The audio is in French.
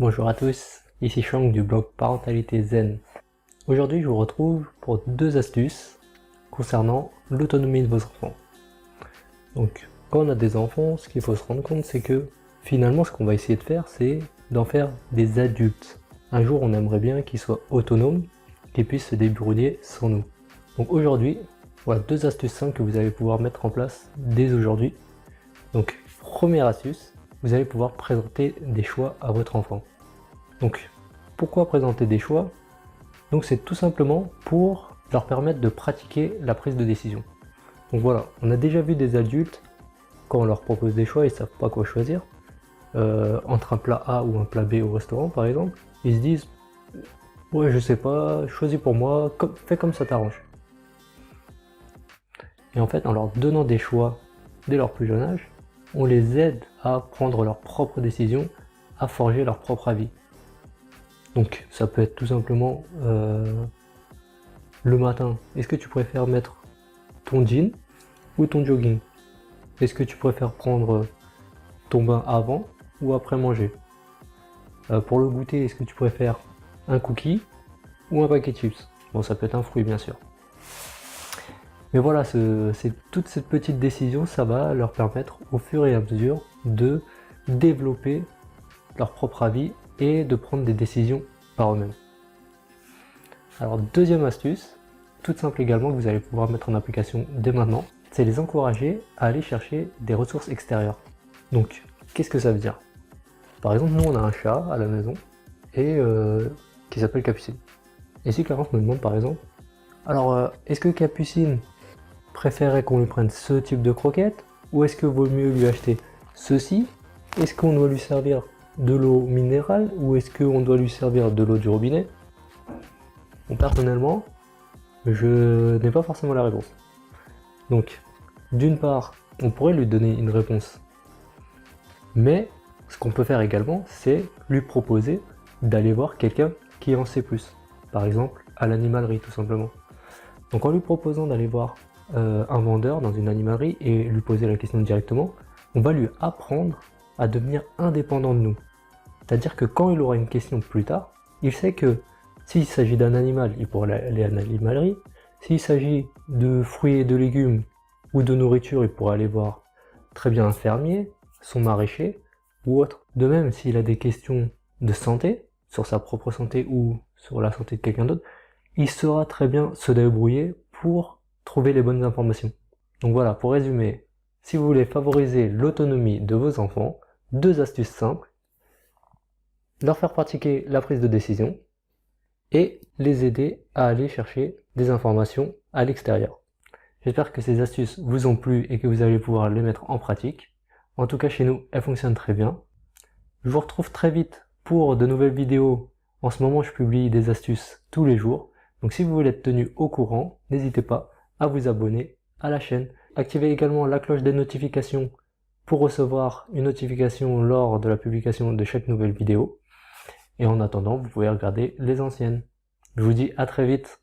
Bonjour à tous, ici Shang du blog Parentalité Zen. Aujourd'hui je vous retrouve pour deux astuces concernant l'autonomie de vos enfants. Donc quand on a des enfants, ce qu'il faut se rendre compte c'est que finalement ce qu'on va essayer de faire c'est d'en faire des adultes. Un jour on aimerait bien qu'ils soient autonomes, qu'ils puissent se débrouiller sans nous. Donc aujourd'hui, voilà deux astuces simples que vous allez pouvoir mettre en place dès aujourd'hui. Donc première astuce, vous allez pouvoir présenter des choix à votre enfant. Donc, pourquoi présenter des choix? Donc c'est tout simplement pour leur permettre de pratiquer la prise de décision. Donc voilà, on a déjà vu des adultes, quand on leur propose des choix, ils ne savent pas quoi choisir. Entre un plat A ou un plat B au restaurant par exemple, ils se disent « Ouais, je sais pas, choisis pour moi, fais comme ça t'arrange. » Et en fait, en leur donnant des choix dès leur plus jeune âge, on les aide à prendre leurs propres décisions, à forger leur propre avis. Donc ça peut être tout simplement le matin, est-ce que tu préfères mettre ton jean ou ton jogging? Est-ce que tu préfères prendre ton bain avant ou après manger? Pour le goûter, est-ce que tu préfères un cookie ou un paquet de chips? Bon, ça peut être un fruit bien sûr. Mais voilà, c'est toute cette petite décision, ça va leur permettre au fur et à mesure de développer leur propre avis et de prendre des décisions par eux-mêmes. Alors deuxième astuce, toute simple également, que vous allez pouvoir mettre en application dès maintenant, c'est les encourager à aller chercher des ressources extérieures. Donc, qu'est-ce que ça veut dire? Par exemple, nous on a un chat à la maison et qui s'appelle Capucine. Et si Clarence me demande par exemple, alors est-ce que Capucine préférerait qu'on lui prenne ce type de croquette ou est-ce que vaut mieux lui acheter ceci? Est-ce qu'on doit lui servir de l'eau minérale ou est-ce qu'on doit lui servir de l'eau du robinet? Bon, personnellement, je n'ai pas forcément la réponse. Donc, d'une part, on pourrait lui donner une réponse. Mais, ce qu'on peut faire également, c'est lui proposer d'aller voir quelqu'un qui en sait plus. Par exemple, à l'animalerie, tout simplement. Donc, en lui proposant d'aller voir un vendeur dans une animalerie et lui poser la question directement, on va lui apprendre à devenir indépendant de nous. C'est-à-dire que quand il aura une question plus tard, il sait que s'il s'agit d'un animal, il pourra aller à l'animalerie. S'il s'agit de fruits et de légumes ou de nourriture, il pourra aller voir très bien un fermier, son maraîcher ou autre. De même, s'il a des questions de santé, sur sa propre santé ou sur la santé de quelqu'un d'autre, il saura très bien se débrouiller pour trouver les bonnes informations. Donc voilà, pour résumer, si vous voulez favoriser l'autonomie de vos enfants, deux astuces simples: leur faire pratiquer la prise de décision et les aider à aller chercher des informations à l'extérieur. J'espère que ces astuces vous ont plu et que vous allez pouvoir les mettre en pratique. En tout cas, chez nous, elles fonctionnent très bien. Je vous retrouve très vite pour de nouvelles vidéos. En ce moment, je publie des astuces tous les jours. Donc si vous voulez être tenu au courant, n'hésitez pas à vous abonner à la chaîne. Activez également la cloche des notifications pour recevoir une notification lors de la publication de chaque nouvelle vidéo. Et en attendant, vous pouvez regarder les anciennes. Je vous dis à très vite.